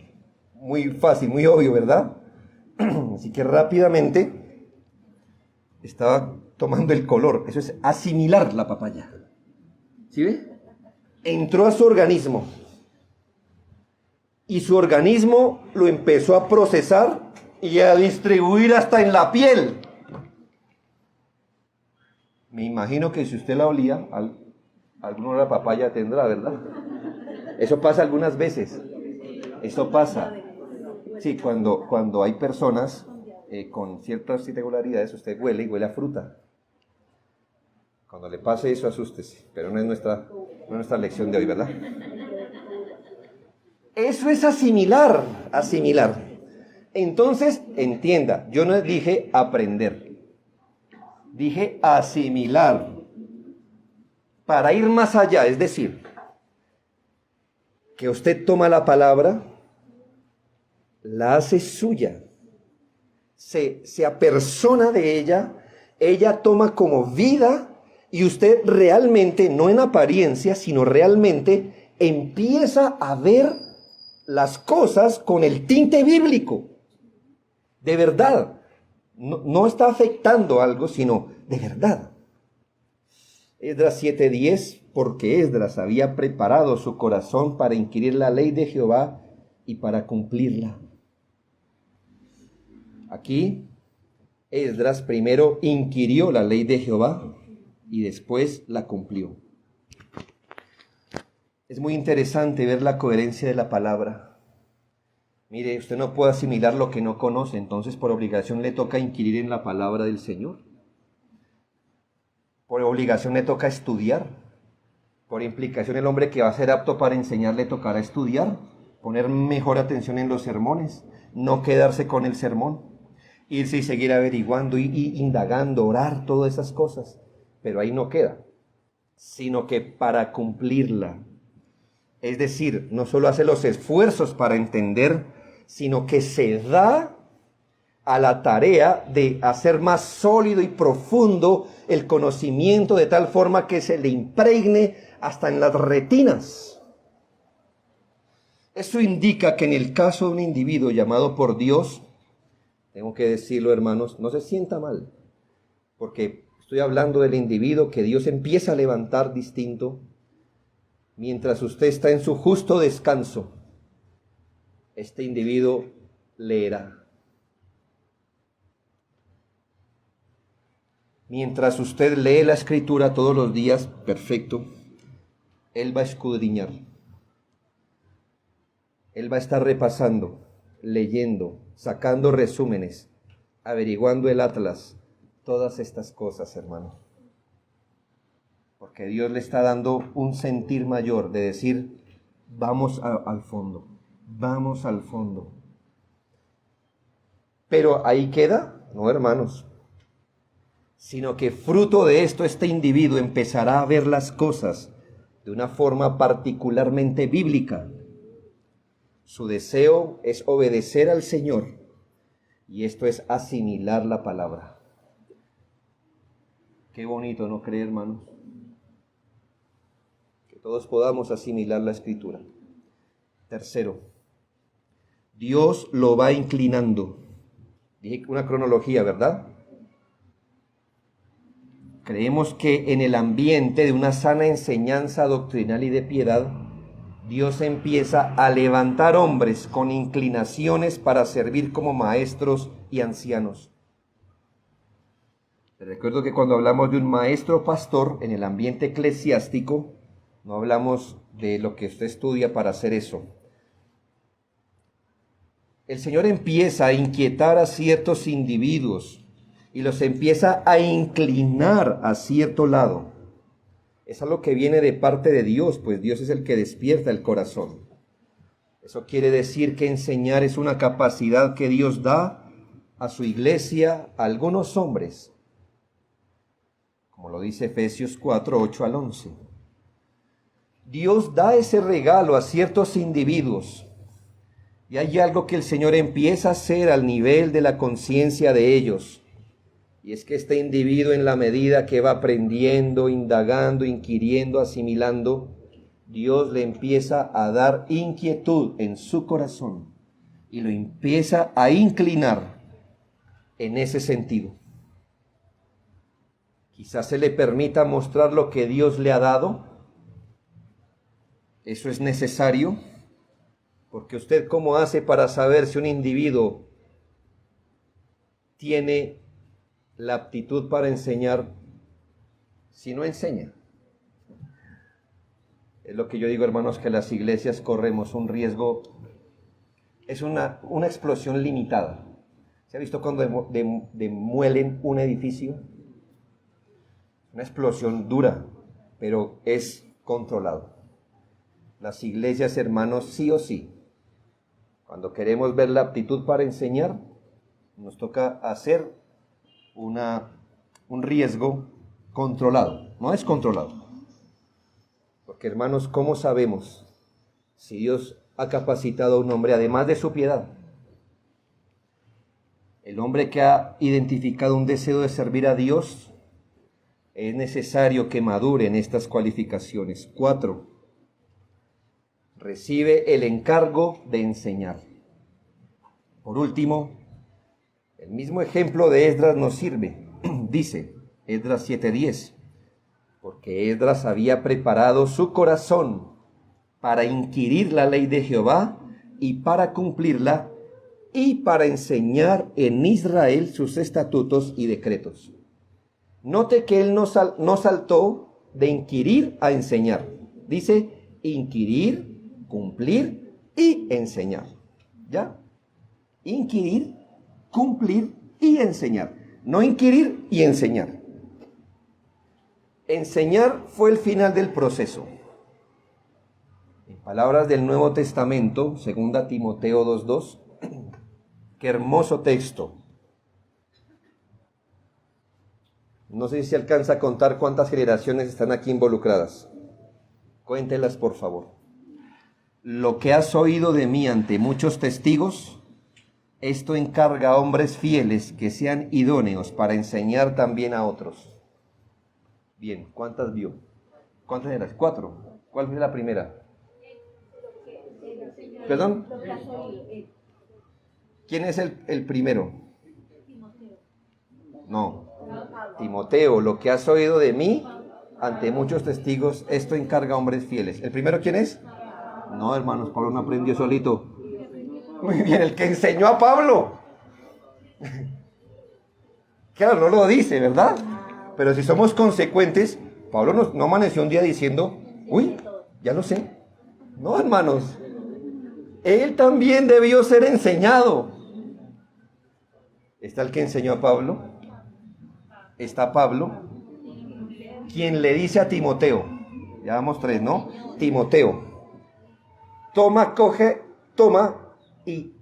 fácil, muy obvio, ¿verdad? Así que rápidamente estaba tomando el color. Eso es asimilar la papaya. ¿Sí ve? Entró a su organismo. y su organismo lo empezó a procesar y a distribuir hasta en la piel. Me imagino que si usted la olía, alguno de la papaya tendrá, ¿verdad? Eso pasa algunas veces. Eso pasa. Sí, cuando hay personas con ciertas irregularidades, usted huele y huele a fruta. Cuando le pase eso, asústese. Pero no es nuestra lección de hoy, ¿verdad? Eso es asimilar. Entonces, entienda, yo no dije aprender. Dije asimilar. Para ir más allá, es decir, que usted toma la palabra, la hace suya, se apersona de ella toma como vida y usted realmente, no en apariencia, sino realmente empieza a ver las cosas con el tinte bíblico. De verdad. No está afectando algo, sino de verdad. Esdras 7:10, porque Esdras había preparado su corazón para inquirir la ley de Jehová y para cumplirla. Aquí, Esdras primero inquirió la ley de Jehová y después la cumplió. Es muy interesante ver la coherencia de la palabra. Mire, usted no puede asimilar lo que no conoce, entonces por obligación le toca inquirir en la palabra del Señor. Por obligación le toca estudiar. Por implicación el hombre que va a ser apto para enseñar le tocará estudiar, poner mejor atención en los sermones, no quedarse con el sermón, irse y seguir averiguando y indagando, orar, todas esas cosas. Pero ahí no queda, sino que para cumplirla. Es decir, no solo hace los esfuerzos para entender, sino que se da a la tarea de hacer más sólido y profundo el conocimiento de tal forma que se le impregne hasta en las retinas. Eso indica que en el caso de un individuo llamado por Dios, tengo que decirlo, hermanos, no se sienta mal, porque estoy hablando del individuo que Dios empieza a levantar distinto. Mientras usted está en su justo descanso, este individuo leerá. Mientras usted lee la Escritura todos los días, perfecto, él va a escudriñar. Él va a estar repasando, leyendo, sacando resúmenes, averiguando el atlas, todas estas cosas, hermano. Porque Dios le está dando un sentir mayor de decir, vamos al fondo. Vamos al fondo. Pero ahí queda, no, hermanos, sino que fruto de esto este individuo empezará a ver las cosas de una forma particularmente bíblica. Su deseo es obedecer al Señor y esto es asimilar la palabra. Qué bonito, ¿no cree, hermanos? Que todos podamos asimilar la Escritura. Tercero, Dios lo va inclinando. Dije una cronología, ¿verdad? Creemos que en el ambiente de una sana enseñanza doctrinal y de piedad, Dios empieza a levantar hombres con inclinaciones para servir como maestros y ancianos. Te recuerdo que cuando hablamos de un maestro pastor en el ambiente eclesiástico, no hablamos de lo que usted estudia para hacer eso. El Señor empieza a inquietar a ciertos individuos y los empieza a inclinar a cierto lado. Es algo que viene de parte de Dios, pues Dios es el que despierta el corazón. Eso quiere decir que enseñar es una capacidad que Dios da a su iglesia, a algunos hombres, como lo dice Efesios 4, 8 al 11. Dios da ese regalo a ciertos individuos. Y hay algo que el Señor empieza a hacer al nivel de la conciencia de ellos. Y es que este individuo, en la medida que va aprendiendo, indagando, inquiriendo, asimilando, Dios le empieza a dar inquietud en su corazón y lo empieza a inclinar en ese sentido. Quizás se le permita mostrar lo que Dios le ha dado. Eso es necesario. Porque usted, ¿cómo hace para saber si un individuo tiene la aptitud para enseñar si no enseña? Es lo que yo digo, hermanos, que las iglesias corremos un riesgo, es una explosión limitada. ¿Se ha visto cuando demuelen un edificio? Una explosión dura, pero es controlado. Las iglesias, hermanos, sí o sí, cuando queremos ver la aptitud para enseñar, nos toca hacer un riesgo controlado, no es controlado. Porque, hermanos, ¿cómo sabemos si Dios ha capacitado a un hombre, además de su piedad? El hombre que ha identificado un deseo de servir a Dios, es necesario que madure en estas cualificaciones. 4. Recibe el encargo de enseñar. Por último, el mismo ejemplo de Esdras nos sirve. Dice Esdras 7:10, porque Esdras había preparado su corazón para inquirir la ley de Jehová y para cumplirla y para enseñar en Israel sus estatutos y decretos. Note que él no saltó de inquirir a enseñar. Dice inquirir, cumplir y enseñar. ¿Ya? Inquirir, cumplir y enseñar. No inquirir y enseñar. Enseñar fue el final del proceso. En palabras del Nuevo Testamento, 2 Timoteo 2:2, qué hermoso texto. No sé si se alcanza a contar cuántas generaciones están aquí involucradas. Cuéntelas, por favor. Lo que has oído de mí ante muchos testigos, esto encarga a hombres fieles que sean idóneos para enseñar también a otros. Bien, ¿cuántas vio? ¿Cuántas eran? 4. ¿Cuál fue la primera? ¿Perdón? ¿Quién es el primero? No. Timoteo, lo que has oído de mí ante muchos testigos, esto encarga a hombres fieles. ¿El primero quién es? No, hermanos, Pablo no aprendió solito. Muy bien, el que enseñó a Pablo. Claro, no lo dice, ¿verdad? Pero si somos consecuentes, Pablo no amaneció un día diciendo, uy, ya lo sé. No, hermanos, él también debió ser enseñado. Está el que enseñó a Pablo, está Pablo, quien le dice a Timoteo, ya vamos 3, ¿no? Timoteo, toma y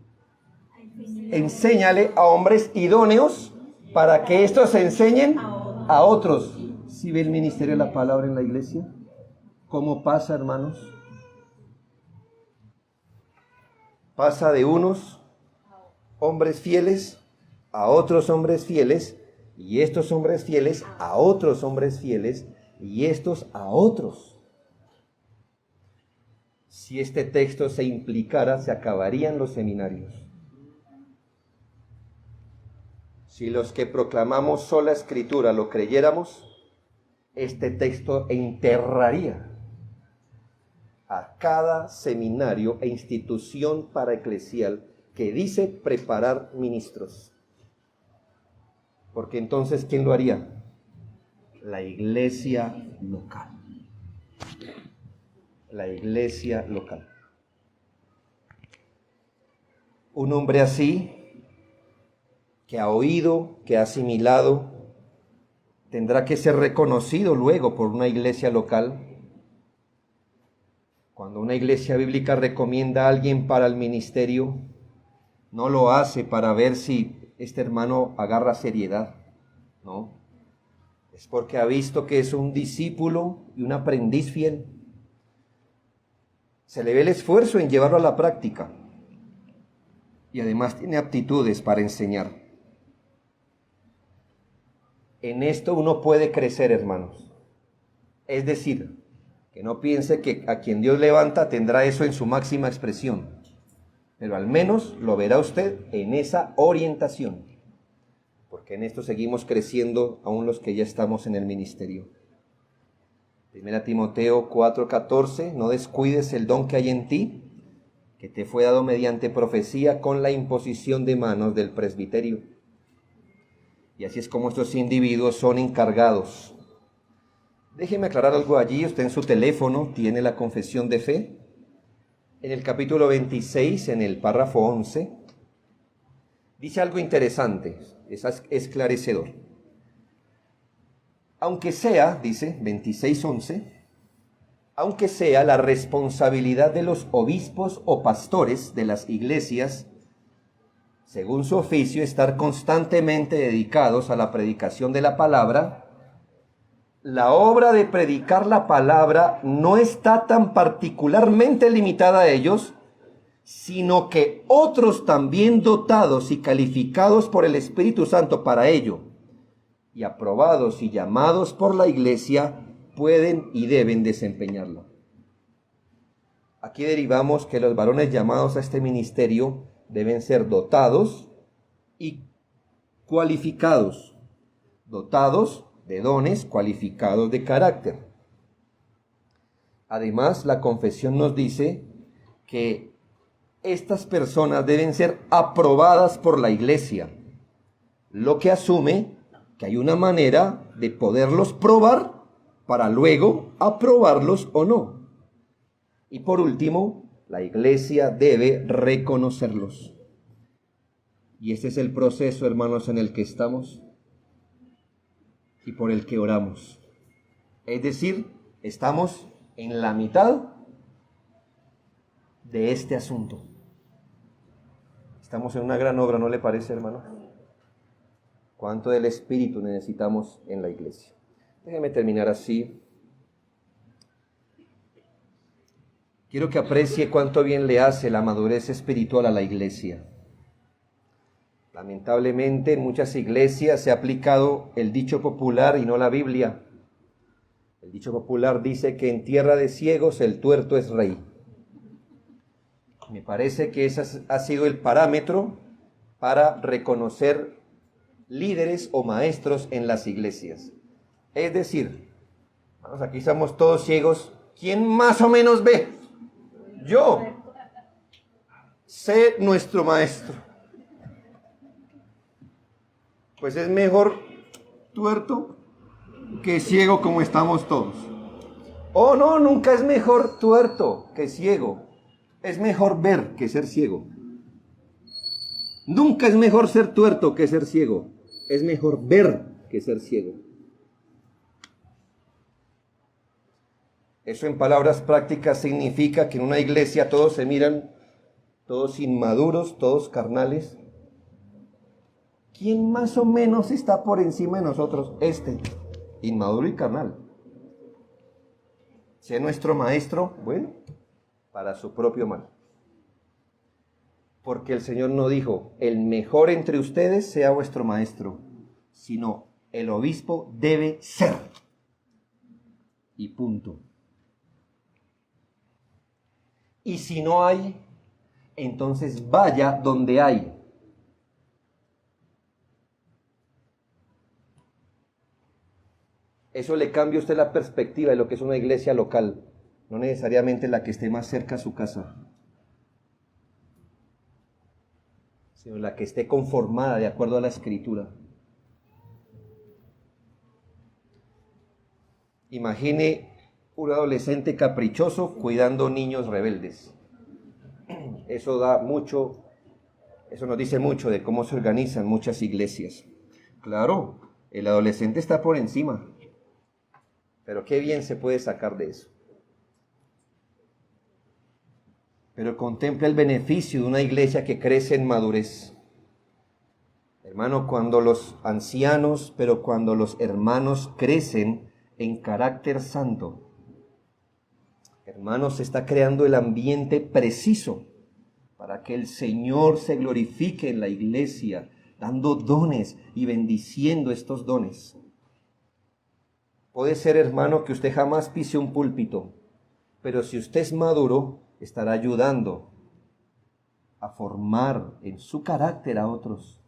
enséñale a hombres idóneos para que estos enseñen a otros. ¿Sí ve el ministerio de la palabra en la iglesia? ¿Cómo pasa, hermanos? Pasa de unos hombres fieles a otros hombres fieles, y estos hombres fieles a otros hombres fieles, y estos a otros. Si este texto se implicara, se acabarían los seminarios. Si los que proclamamos sola escritura lo creyéramos, este texto enterraría a cada seminario e institución paraeclesial que dice preparar ministros. Porque entonces, ¿quién lo haría? La iglesia local. La iglesia local. Un hombre así, que ha oído, que ha asimilado, tendrá que ser reconocido luego por una iglesia local. Cuando una iglesia bíblica recomienda a alguien para el ministerio, no lo hace para ver si este hermano agarra seriedad, ¿no? Es porque ha visto que es un discípulo y un aprendiz fiel. Se le ve el esfuerzo en llevarlo a la práctica y además tiene aptitudes para enseñar. En esto uno puede crecer, hermanos. Es decir, que no piense que a quien Dios levanta tendrá eso en su máxima expresión, pero al menos lo verá usted en esa orientación, porque en esto seguimos creciendo aún los que ya estamos en el ministerio. 1 Timoteo 4:14, no descuides el don que hay en ti, que te fue dado mediante profecía con la imposición de manos del presbiterio. Y así es como estos individuos son encargados. Déjeme aclarar algo allí. Usted en su teléfono tiene la confesión de fe. En el capítulo 26, en el párrafo 11, dice algo interesante, es esclarecedor. Aunque sea, dice 26:11, aunque sea la responsabilidad de los obispos o pastores de las iglesias, según su oficio, estar constantemente dedicados a la predicación de la palabra, la obra de predicar la palabra no está tan particularmente limitada a ellos, sino que otros también dotados y calificados por el Espíritu Santo para ello, y aprobados y llamados por la iglesia, pueden y deben desempeñarla. Aquí derivamos que los varones llamados a este ministerio deben ser dotados y cualificados, dotados de dones, cualificados de carácter. Además, la confesión nos dice que estas personas deben ser aprobadas por la iglesia, lo que asume que hay una manera de poderlos probar para luego aprobarlos o no. Y por último, la iglesia debe reconocerlos. Y este es el proceso, hermanos, en el que estamos y por el que oramos. Es decir, estamos en la mitad de este asunto. Estamos en una gran obra, ¿no le parece, hermano? ¿Cuánto del Espíritu necesitamos en la iglesia? Déjeme terminar así. Quiero que aprecie cuánto bien le hace la madurez espiritual a la iglesia. Lamentablemente en muchas iglesias se ha aplicado el dicho popular y no la Biblia. El dicho popular dice que en tierra de ciegos el tuerto es rey. Me parece que ese ha sido el parámetro para reconocer líderes o maestros en las iglesias. Es decir, vamos, aquí estamos todos ciegos. ¿Quién más o menos ve? Yo. Sé nuestro maestro. Pues es mejor tuerto que ciego como estamos todos. Oh, no, nunca es mejor tuerto que ciego. Es mejor ver que ser ciego. Nunca es mejor ser tuerto que ser ciego. Es mejor ver que ser ciego. Eso en palabras prácticas significa que en una iglesia todos se miran, todos inmaduros, todos carnales. ¿Quién más o menos está por encima de nosotros? Inmaduro y carnal. Sea nuestro maestro, bueno, para su propio mal. Porque el Señor no dijo, el mejor entre ustedes sea vuestro maestro, sino el obispo debe ser. Y punto. Y si no hay, entonces vaya donde hay. Eso le cambia a usted la perspectiva de lo que es una iglesia local, no necesariamente la que esté más cerca a su casa, sino la que esté conformada de acuerdo a la Escritura. Imagine un adolescente caprichoso cuidando niños rebeldes. Eso nos dice mucho de cómo se organizan muchas iglesias. Claro, el adolescente está por encima. Pero qué bien se puede sacar de eso. Pero contempla el beneficio de una iglesia que crece en madurez. Hermano, cuando los ancianos, pero cuando los hermanos crecen en carácter santo, hermanos, se está creando el ambiente preciso para que el Señor se glorifique en la iglesia, dando dones y bendiciendo estos dones. Puede ser, hermano, que usted jamás pise un púlpito, pero si usted es maduro, estará ayudando a formar en su carácter a otros.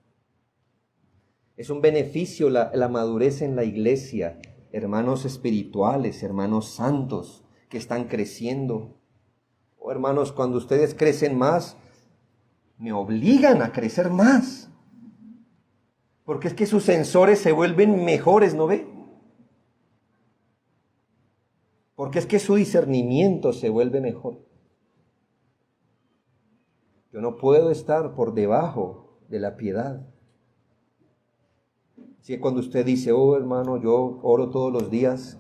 Es un beneficio la madurez en la iglesia, hermanos espirituales, hermanos santos que están creciendo. Oh, hermanos, cuando ustedes crecen más, me obligan a crecer más. Porque es que sus sensores se vuelven mejores, ¿no ve? Porque es que su discernimiento se vuelve mejor. Yo no puedo estar por debajo de la piedad. Así que cuando usted dice, oh hermano, yo oro todos los días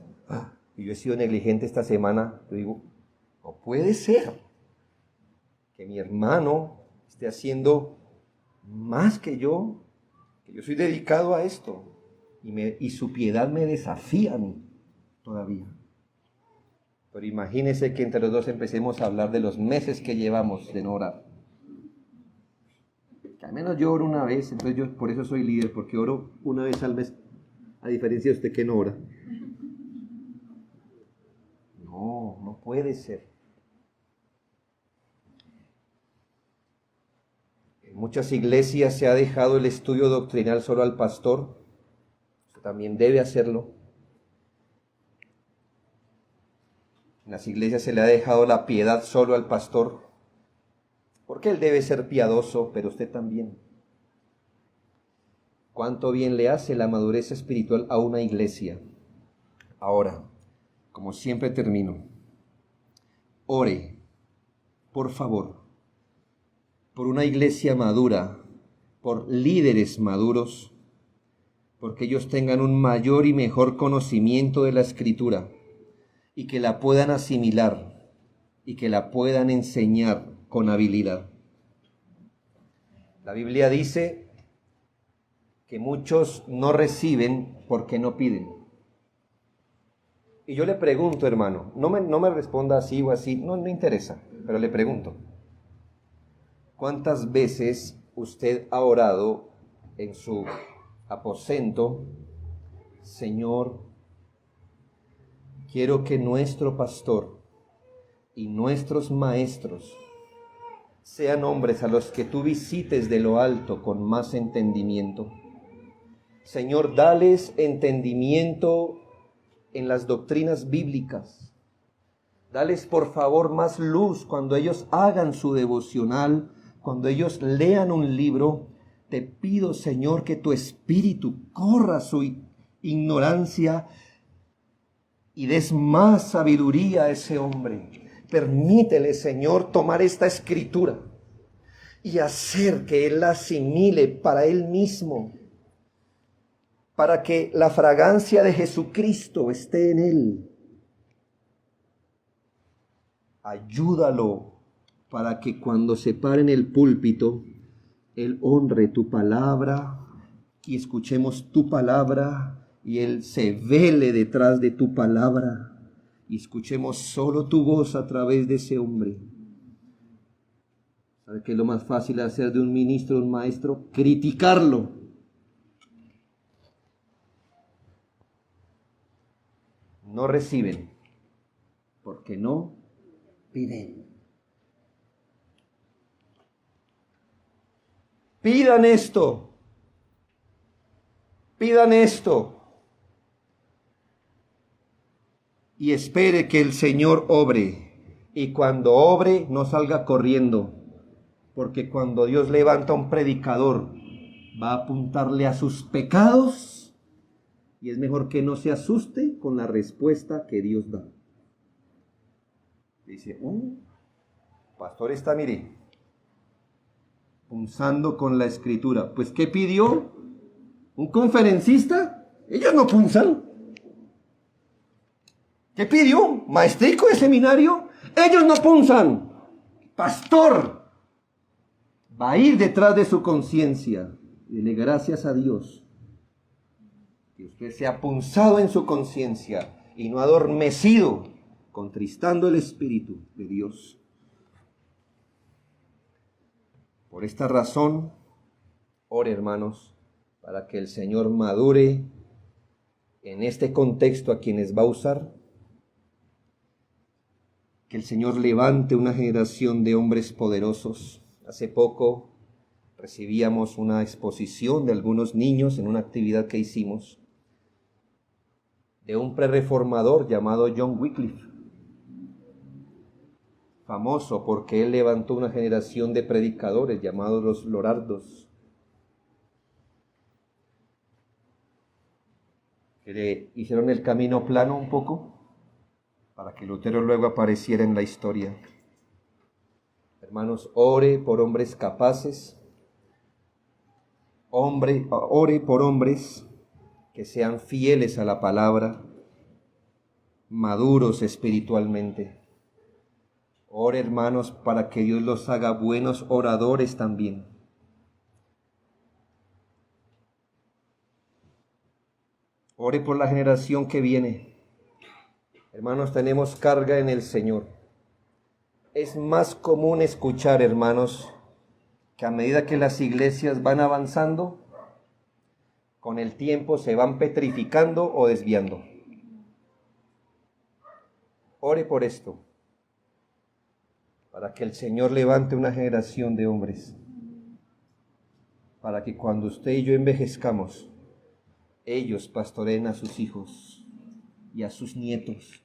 y yo he sido negligente esta semana, yo digo, no puede ser que mi hermano esté haciendo más que yo soy dedicado a esto y su piedad me desafía a mí todavía. Pero imagínese que entre los dos empecemos a hablar de los meses que llevamos de no orar. Que al menos yo oro una vez, entonces yo por eso soy líder, porque oro una vez al mes, a diferencia de usted que no ora. No, no puede ser. En muchas iglesias se ha dejado el estudio doctrinal solo al pastor. Usted también debe hacerlo. En las iglesias se le ha dejado la piedad solo al pastor, porque él debe ser piadoso, pero usted también. Cuánto bien le hace la madurez espiritual a una iglesia. Ahora, como siempre termino, ore, por favor, por una iglesia madura, por líderes maduros, porque ellos tengan un mayor y mejor conocimiento de la Escritura y que la puedan asimilar y que la puedan enseñar con habilidad. La Biblia dice que muchos no reciben porque no piden. Y yo le pregunto, hermano, no me responda así o así, no me interesa, pero le pregunto, ¿cuántas veces usted ha orado en su aposento, Señor, quiero que nuestro pastor y nuestros maestros sean hombres a los que tú visites de lo alto con más entendimiento? Señor, dales entendimiento en las doctrinas bíblicas. Dales, por favor, más luz cuando ellos hagan su devocional, cuando ellos lean un libro. Te pido, Señor, que tu espíritu corra su ignorancia y des más sabiduría a ese hombre. Permítele, Señor, tomar esta escritura y hacer que él la asimile para él mismo, para que la fragancia de Jesucristo esté en él. Ayúdalo para que cuando se pare en el púlpito, él honre tu palabra y escuchemos tu palabra y él se vele detrás de tu palabra y escuchemos solo tu voz a través de ese hombre. ¿Sabe qué es lo más fácil de hacer de un ministro, un maestro? Criticarlo. No reciben porque no piden. Pidan esto. Pidan esto. Y espere que el Señor obre. Y cuando obre, no salga corriendo. Porque cuando Dios levanta un predicador, va a apuntarle a sus pecados. Y es mejor que no se asuste con la respuesta que Dios da. Dice, pastor está, mire, punzando con la escritura. Pues, ¿qué pidió? ¿Un conferencista? Ellos no punzan. ¿Qué pidió? ¿Maestrico de seminario? Ellos no punzan. Pastor va a ir detrás de su conciencia. Dele gracias a Dios que usted se ha punzado en su conciencia y no adormecido, contristando el Espíritu de Dios. Por esta razón, ore, hermanos, para que el Señor madure en este contexto a quienes va a usar, que el Señor levante una generación de hombres poderosos. Hace poco recibíamos una exposición de algunos niños en una actividad que hicimos, de un prerreformador llamado John Wycliffe. famoso porque él levantó una generación de predicadores llamados los lorardos, que le hicieron el camino plano un poco para que Lutero luego apareciera en la historia. Hermanos, ore por hombres capaces, ore por hombres que sean fieles a la palabra, maduros espiritualmente. Ore, hermanos, para que Dios los haga buenos oradores también. Ore por la generación que viene. Hermanos, tenemos carga en el Señor. Es más común escuchar, hermanos, que a medida que las iglesias van avanzando, con el tiempo se van petrificando o desviando. Ore por esto, para que el Señor levante una generación de hombres, para que cuando usted y yo envejezcamos, ellos pastoreen a sus hijos y a sus nietos.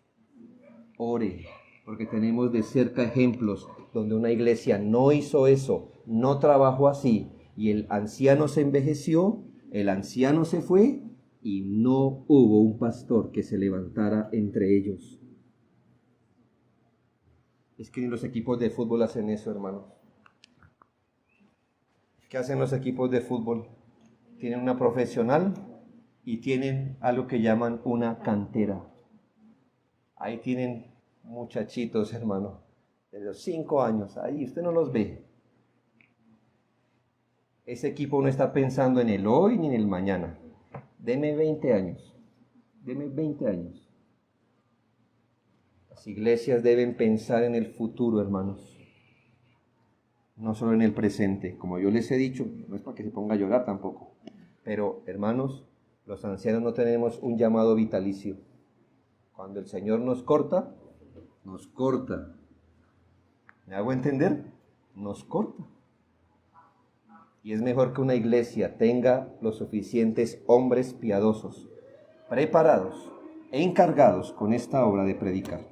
Ore, porque tenemos de cerca ejemplos donde una iglesia no hizo eso, no trabajó así, y el anciano se envejeció, el anciano se fue, y no hubo un pastor que se levantara entre ellos. Es que ni los equipos de fútbol hacen eso, hermanos. ¿Qué hacen los equipos de fútbol? Tienen una profesional y tienen algo que llaman una cantera. Ahí tienen muchachitos, hermano, de los 5 años, ahí usted no los ve. Ese equipo no está pensando en el hoy ni en el mañana. Deme 20 años, deme 20 años. Las iglesias deben pensar en el futuro, hermanos, no solo en el presente. Como yo les he dicho, no es para que se ponga a llorar tampoco, pero, hermanos, los ancianos no tenemos un llamado vitalicio. Cuando el Señor nos corta, nos corta. ¿Me hago entender? Nos corta. Y es mejor que una iglesia tenga los suficientes hombres piadosos, preparados e encargados con esta obra de predicar.